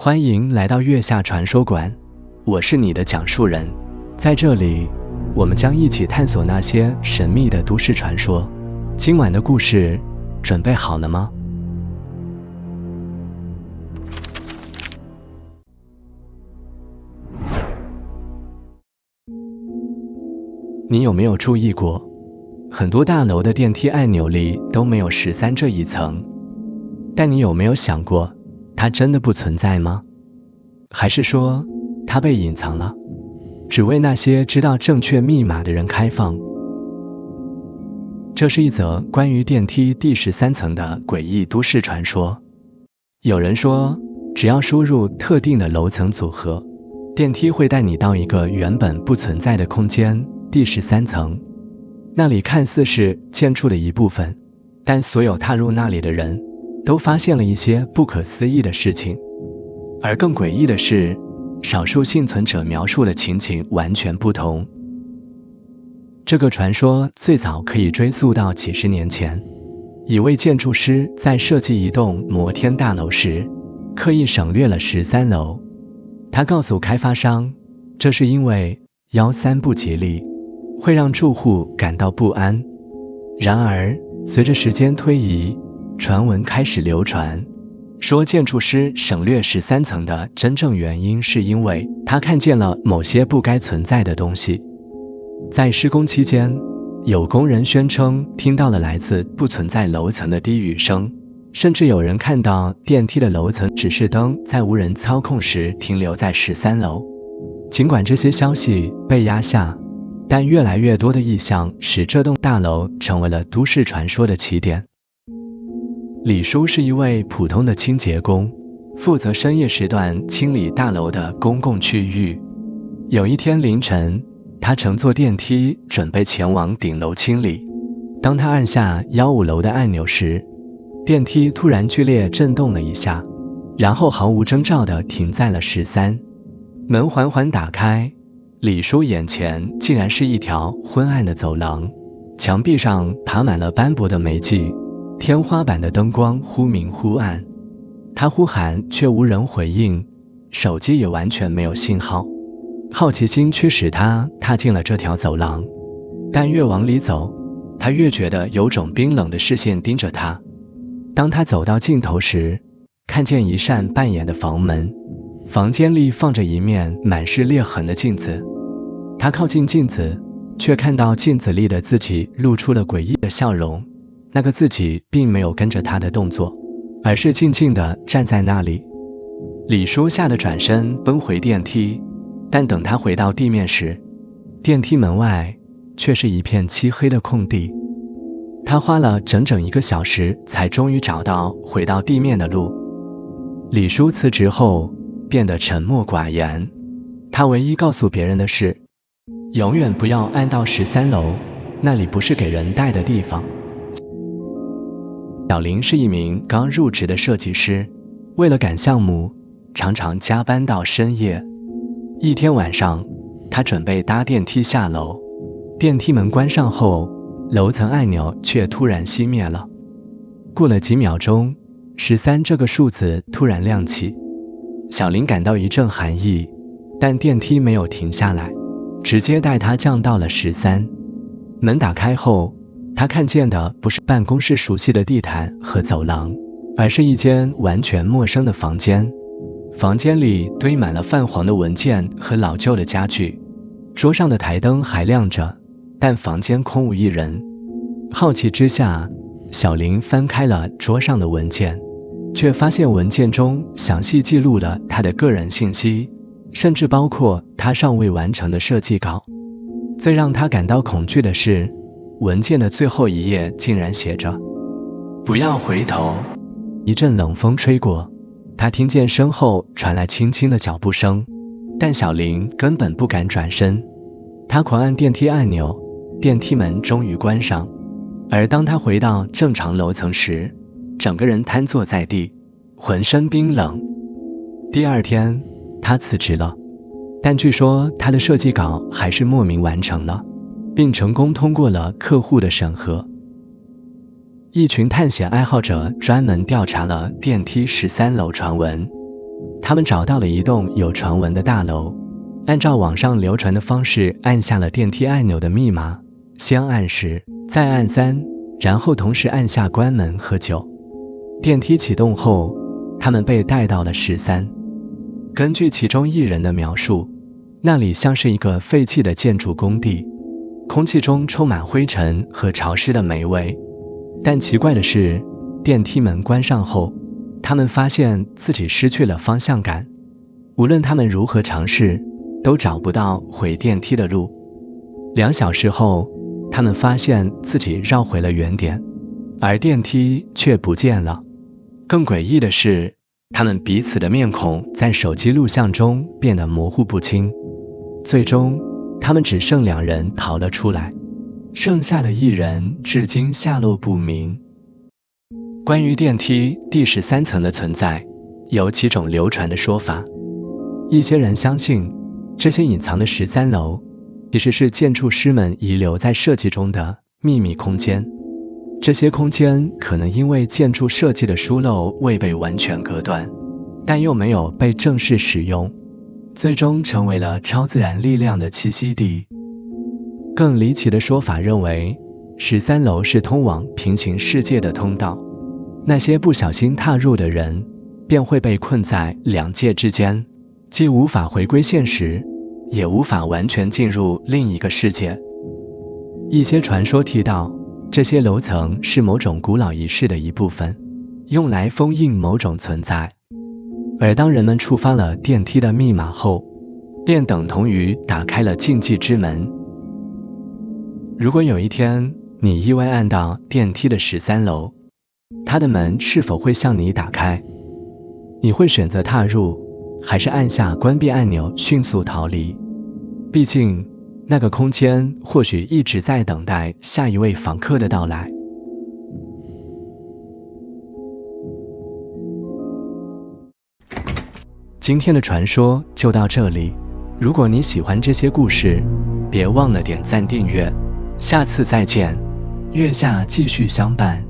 欢迎来到月下传说馆，我是你的讲述人。在这里，我们将一起探索那些神秘的都市传说。今晚的故事，准备好了吗？你有没有注意过，很多大楼的电梯按钮里都没有13这一层？但你有没有想过，它真的不存在吗？还是说，它被隐藏了，只为那些知道正确密码的人开放？这是一则关于电梯第13层的诡异都市传说。有人说，只要输入特定的楼层组合，电梯会带你到一个原本不存在的空间，第13层。那里看似是建筑的一部分，但所有踏入那里的人都发现了一些不可思议的事情。而更诡异的是，少数幸存者描述的情景完全不同。这个传说最早可以追溯到几十年前，一位建筑师在设计一栋摩天大楼时，刻意省略了13楼。他告诉开发商，这是因为13不吉利，会让住户感到不安。然而，随着时间推移，传闻开始流传，说建筑师省略13层的真正原因是因为他看见了某些不该存在的东西。在施工期间，有工人宣称听到了来自不存在楼层的低语声，甚至有人看到电梯的楼层指示灯在无人操控时停留在13楼。尽管这些消息被压下，但越来越多的异象使这栋大楼成为了都市传说的起点。李叔是一位普通的清洁工，负责深夜时段清理大楼的公共区域。有一天凌晨，他乘坐电梯准备前往顶楼清理。当他按下15楼的按钮时，电梯突然剧烈震动了一下，然后毫无征兆地停在了13。门缓缓打开，李叔眼前竟然是一条昏暗的走廊，墙壁上爬满了斑驳的霉迹，天花板的灯光忽明忽暗。他呼喊却无人回应，手机也完全没有信号。好奇心驱使他踏进了这条走廊，但越往里走，他越觉得有种冰冷的视线盯着他。当他走到尽头时，看见一扇半掩的房门，房间里放着一面满是裂痕的镜子。他靠近镜子，却看到镜子里的自己露出了诡异的笑容。那个自己并没有跟着他的动作，而是静静地站在那里。李叔吓得转身奔回电梯，但等他回到地面时，电梯门外却是一片漆黑的空地。他花了整整1个小时才终于找到回到地面的路。李叔辞职后变得沉默寡言，他唯一告诉别人的是，永远不要按到13楼，那里不是给人待的地方。小林是一名刚入职的设计师，为了赶项目，常常加班到深夜。一天晚上，他准备搭电梯下楼，电梯门关上后，楼层按钮却突然熄灭了。过了几秒钟，13这个数字突然亮起。小林感到一阵寒意，但电梯没有停下来，直接带他降到了13。门打开后，他看见的不是办公室熟悉的地毯和走廊，而是一间完全陌生的房间。房间里堆满了泛黄的文件和老旧的家具，桌上的台灯还亮着，但房间空无一人。好奇之下，小林翻开了桌上的文件，却发现文件中详细记录了他的个人信息，甚至包括他尚未完成的设计稿。最让他感到恐惧的是，文件的最后一页竟然写着不要回头。一阵冷风吹过，他听见身后传来轻轻的脚步声，但小林根本不敢转身。他狂按电梯按钮，电梯门终于关上。而当他回到正常楼层时，整个人瘫坐在地，浑身冰冷。第二天，他辞职了，但据说他的设计稿还是莫名完成了，并成功通过了客户的审核。一群探险爱好者专门调查了电梯13楼传闻，他们找到了一栋有传闻的大楼，按照网上流传的方式按下了电梯按钮的密码，先按10，再按3，然后同时按下关门和9。电梯启动后，他们被带到了13。根据其中一人的描述，那里像是一个废弃的建筑工地，空气中充满灰尘和潮湿的霉味。但奇怪的是，电梯门关上后，他们发现自己失去了方向感，无论他们如何尝试，都找不到回电梯的路。2小时后，他们发现自己绕回了原点，而电梯却不见了。更诡异的是，他们彼此的面孔在手机录像中变得模糊不清。最终，他们只剩2人逃了出来，剩下的1人至今下落不明。关于电梯第13层的存在，有几种流传的说法。一些人相信，这些隐藏的13楼其实是建筑师们遗留在设计中的秘密空间。这些空间可能因为建筑设计的疏漏未被完全隔断，但又没有被正式使用，最终成为了超自然力量的栖息地。更离奇的说法认为，13楼是通往平行世界的通道，那些不小心踏入的人便会被困在2界之间，既无法回归现实，也无法完全进入另一个世界。一些传说提到，这些楼层是某种古老仪式的一部分，用来封印某种存在。而当人们触发了电梯的密码后，便等同于打开了禁忌之门。如果有一天你意外按到电梯的13楼，它的门是否会向你打开？你会选择踏入，还是按下关闭按钮迅速逃离？毕竟，那个空间或许一直在等待下一位访客的到来。今天的传说就到这里，如果你喜欢这些故事，别忘了点赞订阅。下次再见，月下继续相伴。